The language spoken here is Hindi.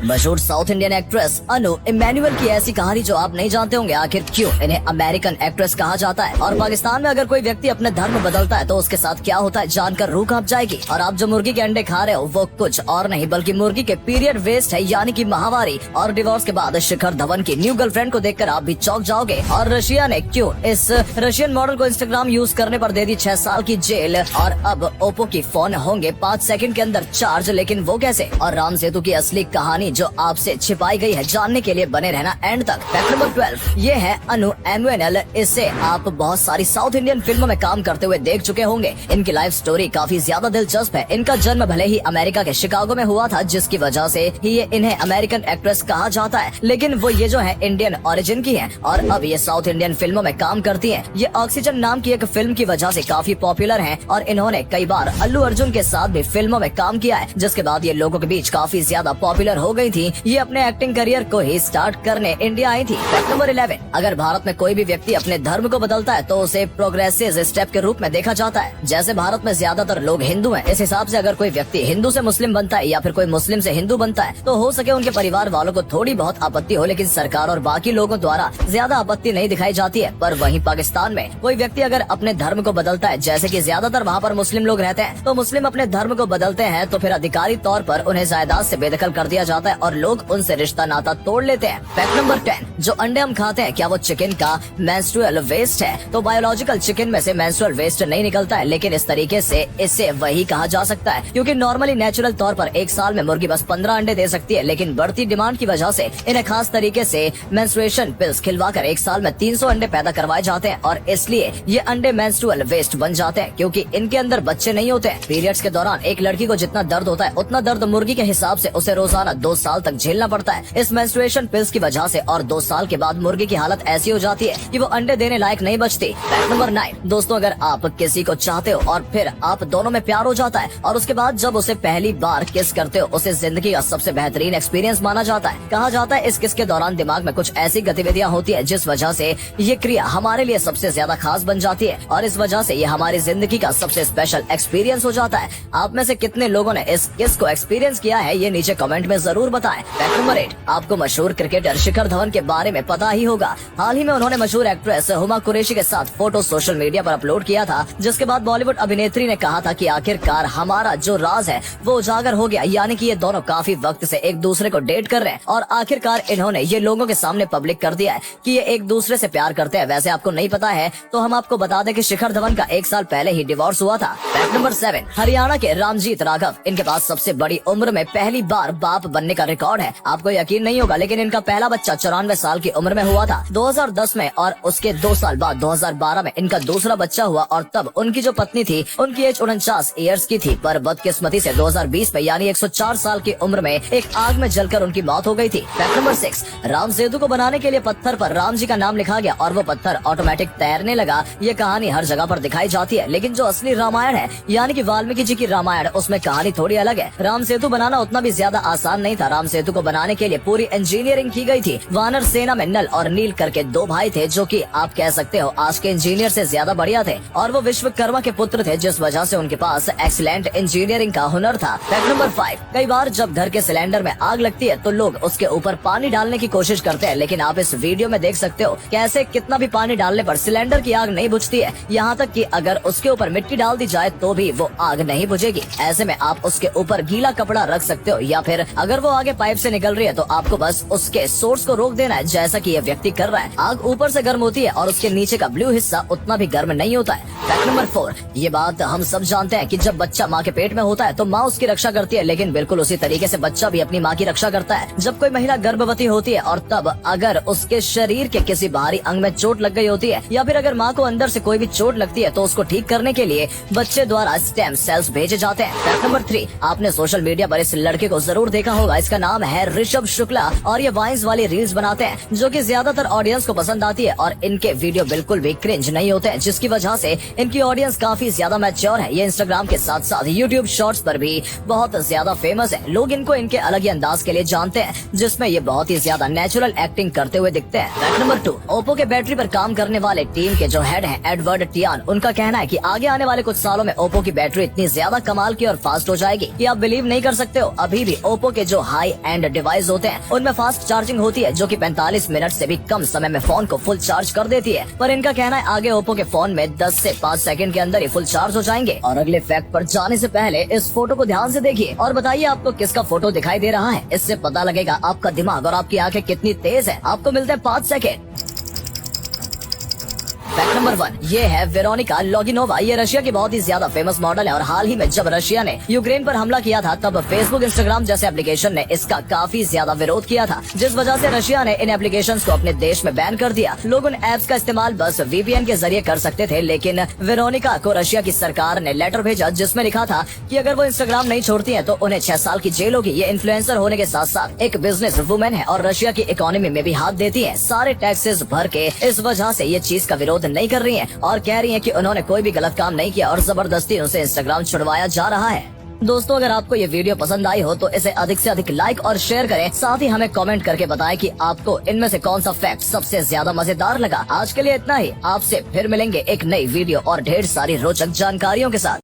मशहूर साउथ इंडियन एक्ट्रेस अनु इमैनुअल की ऐसी कहानी जो आप नहीं जानते होंगे, आखिर क्यों इन्हें अमेरिकन एक्ट्रेस कहा जाता है और पाकिस्तान में अगर कोई व्यक्ति अपने धर्म बदलता है तो उसके साथ क्या होता है, जानकर रूह कांप जाएगी। और आप जो मुर्गी के अंडे खा रहे हो वो कुछ और नहीं बल्कि मुर्गी के पीरियड वेस्ट है, यानी कि माहवारी। और डिवोर्स के बाद शिखर धवन की न्यू गर्लफ्रेंड को देखकर आप भी चौंक जाओगे। और रशिया ने क्यों इस रशियन मॉडल को इंस्टाग्राम यूज करने पर दे दी 6 साल की जेल। और अब ओप्पो की फोन होंगे 5 सेकंड के अंदर चार्ज, लेकिन वो कैसे। और राम सेतु की असली कहानी जो आपसे छिपाई गई है, जानने के लिए बने रहना एंड तक। फैक्ट नंबर 12, ये है अनु इमैनुअल। इससे आप बहुत सारी साउथ इंडियन फिल्मों में काम करते हुए देख चुके होंगे। इनकी लाइफ स्टोरी काफी ज्यादा दिलचस्प है। इनका जन्म भले ही अमेरिका के शिकागो में हुआ था, जिसकी वजह से ही ये इन्हें अमेरिकन एक्ट्रेस कहा जाता है, लेकिन वो ये जो है इंडियन ओरिजिन की है और अब ये साउथ इंडियन फिल्मों में काम करती है। ये ऑक्सीजन नाम की एक फिल्म की वजह से काफी पॉपुलर है और इन्होंने कई बार अल्लू अर्जुन के साथ भी फिल्मों में काम किया है, जिसके बाद ये लोगों के बीच काफी ज्यादा पॉपुलर हो गई थी। ये अपने एक्टिंग करियर को ही स्टार्ट करने इंडिया आई थी। फैक्ट नंबर 11, अगर भारत में कोई भी व्यक्ति अपने धर्म को बदलता है तो उसे प्रोग्रेसिव स्टेप के रूप में देखा जाता है। जैसे भारत में ज्यादातर लोग हिंदू हैं, इस हिसाब से अगर कोई व्यक्ति हिंदू से मुस्लिम बनता है या फिर कोई मुस्लिम से हिंदू बनता है तो हो सके उनके परिवार वालों को थोड़ी बहुत आपत्ति हो, लेकिन सरकार और बाकी लोगों द्वारा ज्यादा आपत्ति नहीं दिखाई जाती है। पर वहीं पाकिस्तान में कोई व्यक्ति अगर अपने धर्म को बदलता है, जैसे कि ज्यादातर वहाँ पर मुस्लिम लोग रहते हैं, तो मुस्लिम अपने धर्म को बदलते हैं तो फिर अधिकारिक तौर पर उन्हें जायदाद से बेदखल कर दिया जाता है और लोग उनसे रिश्ता नाता तोड़ लेते हैं। फैक्ट नंबर 10, जो अंडे हम खाते हैं क्या वो चिकन का मेंस्ट्रुअल वेस्ट है? तो बायोलॉजिकल चिकन में से मेंस्ट्रुअल वेस्ट नहीं निकलता है, लेकिन इस तरीके से इसे वही कहा जा सकता है, क्योंकि नॉर्मली नेचुरल तौर पर एक साल में मुर्गी बस 15 अंडे दे सकती है, लेकिन बढ़ती डिमांड की वजह से इन्हें खास तरीके से मेंस्ट्रुएशन पिल्स खिलवाकर एक साल में 300 अंडे पैदा करवाए जाते हैं और इसलिए ये अंडे मेंस्ट्रुअल वेस्ट बन जाते हैं, क्योंकि इनके अंदर बच्चे नहीं होते हैं। पीरियड्स के दौरान एक लड़की को जितना दर्द होता है उतना दर्द मुर्गी के हिसाब से उसे रोजाना 2 साल तक झेलना पड़ता है इस मेंस्ट्रुएशन पिल्स की वजह से। और 2 साल के बाद मुर्गी की हालत ऐसी हो जाती है कि वो अंडे देने लायक नहीं बचती। फैक्ट नंबर 9, दोस्तों अगर आप किसी को चाहते हो और फिर आप दोनों में प्यार हो जाता है और उसके बाद जब उसे पहली बार किस करते हो, उसे जिंदगी का सबसे बेहतरीन एक्सपीरियंस माना जाता है। कहा जाता है इस किस के दौरान दिमाग में कुछ ऐसी गतिविधियां होती है जिस वजह से ये क्रिया हमारे लिए सबसे ज्यादा खास बन जाती है और इस वजह से ये हमारी जिंदगी का सबसे स्पेशल एक्सपीरियंस हो जाता है। आप में से कितने लोगों ने इस किस को एक्सपीरियंस किया है, ये नीचे कमेंट में जरूर बताएं। फैक्ट नंबर 8, आपको मशहूर क्रिकेटर शिखर धवन के बारे में पता ही होगा। हाल ही में उन्होंने मशहूर एक्ट्रेस हुमा कुरैशी के साथ फोटो सोशल मीडिया पर अपलोड किया था, जिसके बाद बॉलीवुड अभिनेत्री ने कहा था कि आखिरकार हमारा जो राज है वो उजागर हो गया, यानी कि ये दोनों काफी वक्त से एक दूसरे को डेट कर रहे हैं और आखिरकार इन्होंने ये लोगों के सामने पब्लिक कर दिया है कि ये एक दूसरे से प्यार करते हैं। वैसे आपको नहीं पता है तो हम आपको बता दें कि शिखर धवन का 1 साल पहले ही डिवोर्स हुआ था। फैक्ट नंबर 7, हरियाणा के रामजीत राघव, इनके पास सबसे बड़ी उम्र में पहली बार बाप बनने का रिकॉर्ड है। आपको यकीन नहीं होगा लेकिन इनका पहला बच्चा 94 साल की उम्र में हुआ था 2010 में और उसके 2 साल बाद 2012 में इनका दूसरा बच्चा हुआ और तब उनकी जो पत्नी थी उनकी एज 49 ईयर्स की थी, पर बदकिस्मती से 2020 में यानी 104 साल की उम्र में एक आग में जलकर उनकी मौत हो गई थी। फैक्ट नंबर 6, राम सेतु को बनाने के लिए पत्थर पर राम जी का नाम लिखा गया और वो पत्थर ऑटोमेटिक तैरने लगा। ये कहानी हर जगह पर दिखाई जाती है, लेकिन जो असली रामायण है यानी कि वाल्मीकि जी की रामायण, उसमें कहानी थोड़ी अलग है। राम सेतु बनाना उतना भी ज्यादा आसान नहीं था। राम सेतु को बनाने के लिए पूरी इंजीनियरिंग की गई थी। वानर सेना में नल और नील करके 2 भाई थे जो कि आप कह सकते हो आज के इंजीनियर से ज्यादा बढ़िया थे और वो विश्वकर्मा के पुत्र थे, जिस वजह से उनके पास एक्सीलेंट इंजीनियरिंग का हुनर था। फैक्ट नंबर 5, कई बार जब घर के सिलेंडर में आग लगती है तो लोग उसके ऊपर पानी डालने की कोशिश करते हैं, लेकिन आप इस वीडियो में देख सकते हो कैसे कितना भी पानी डालने पर सिलेंडर की आग नहीं बुझती है। यहाँ तक कि अगर उसके ऊपर मिट्टी डाल दी जाए तो भी वो आग नहीं बुझेगी। ऐसे में आप उसके ऊपर गीला कपड़ा रख सकते हो या फिर अगर वो आगे पाइप से निकल रही है तो आपको बस उसके सोर्स को रोक देना है, जैसा कि ये व्यक्ति कर रहा है। आग ऊपर से गर्म होती है और उसके नीचे का ब्लू हिस्सा उतना भी गर्म नहीं होता है। फैक्ट नंबर 4, ये बात हम सब जानते हैं कि जब बच्चा माँ के पेट में होता है तो माँ उसकी रक्षा करती है, लेकिन बिल्कुल उसी तरीके से बच्चा भी अपनी माँ की रक्षा करता है। जब कोई महिला गर्भवती होती है और तब अगर उसके शरीर के किसी बाहरी अंग में चोट लग गई होती है या फिर अगर माँ को अंदर से कोई भी चोट लगती है तो उसको ठीक करने के लिए बच्चे द्वारा स्टेम सेल्स भेजे जाते हैं। फैक्ट नंबर 3, आपने सोशल मीडिया पर इस लड़के को जरूर देखा होगा। इसका नाम है ऋषभ शुक्ला और ये वाइन्स वाली रील्स बनाते हैं जो कि ज्यादातर ऑडियंस को पसंद आती है और इनके वीडियो बिल्कुल भी क्रिंज नहीं होते हैं, जिसकी वजह से इनकी ऑडियंस काफी ज्यादा मैच्योर है। ये इंस्टाग्राम के साथ साथ यूट्यूब शॉर्ट्स पर भी बहुत ज्यादा फेमस है। लोग इनको इनके अलग ही अंदाज के लिए जानते हैं जिसमें ये बहुत ही ज्यादा नेचुरल एक्टिंग करते हुए दिखते हैं। फैक्ट नंबर 2, ओप्पो के बैटरी पर काम करने वाले टीम के जो हेड हैं एडवर्ड टियान, उनका कहना है कि आगे आने वाले कुछ सालों में ओप्पो की बैटरी इतनी ज्यादा कमाल की और फास्ट हो जाएगी कि आप बिलीव नहीं कर सकते हो। अभी भी ओप्पो के जो हाई एंड डिवाइस होते हैं उनमें फास्ट चार्जिंग होती है जो कि 45 मिनट से भी कम समय में फोन को फुल चार्ज कर देती है। पर इनका कहना है आगे ओप्पो के फोन में 10 से 5 सेकंड के अंदर ही फुल चार्ज हो जाएंगे। और अगले फैक्ट पर जाने से पहले इस फोटो को ध्यान से देखिए और बताइए आपको किसका फोटो दिखाई दे रहा है। इससे पता लगेगा आपका दिमाग और आपकी आंखें कितनी तेज है। आपको मिलते हैं 5 सेकंड। फैक्ट नंबर 1, ये है वेरोनिका लोगिनोवा। ये रशिया की बहुत ही ज्यादा फेमस मॉडल है और हाल ही में जब रशिया ने यूक्रेन पर हमला किया था तब फेसबुक, इंस्टाग्राम जैसे एप्लीकेशन ने इसका काफी ज्यादा विरोध किया था, जिस वजह से रशिया ने इन एप्लीकेशंस को अपने देश में बैन कर दिया। लोग उन एप्स का इस्तेमाल बस वीपीएन के जरिए कर सकते थे, लेकिन वेरोनिका को रशिया की सरकार ने लेटर भेजा जिसमें लिखा था कि अगर वो इंस्टाग्राम नहीं छोड़ती है तो उन्हें 6 साल की जेल होगी। ये इन्फ्लुएंसर होने के साथ साथ एक बिजनेस वुमेन है और रशिया की इकोनॉमी में भी हाथ देती है, सारे टैक्सेस भर के। इस वजह से ये चीज का विरोध नहीं कर रही है और कह रही हैं कि उन्होंने कोई भी गलत काम नहीं किया और जबरदस्ती उनसे इंस्टाग्राम छुड़वाया जा रहा है। दोस्तों, अगर आपको ये वीडियो पसंद आई हो तो इसे अधिक से अधिक लाइक और शेयर करें। साथ ही हमें कमेंट करके बताएं कि आपको इनमें से कौन सा फैक्ट सबसे ज्यादा मजेदार लगा। आज के लिए इतना ही। आपसे फिर मिलेंगे एक नई वीडियो और ढेर सारी रोचक जानकारियों के साथ।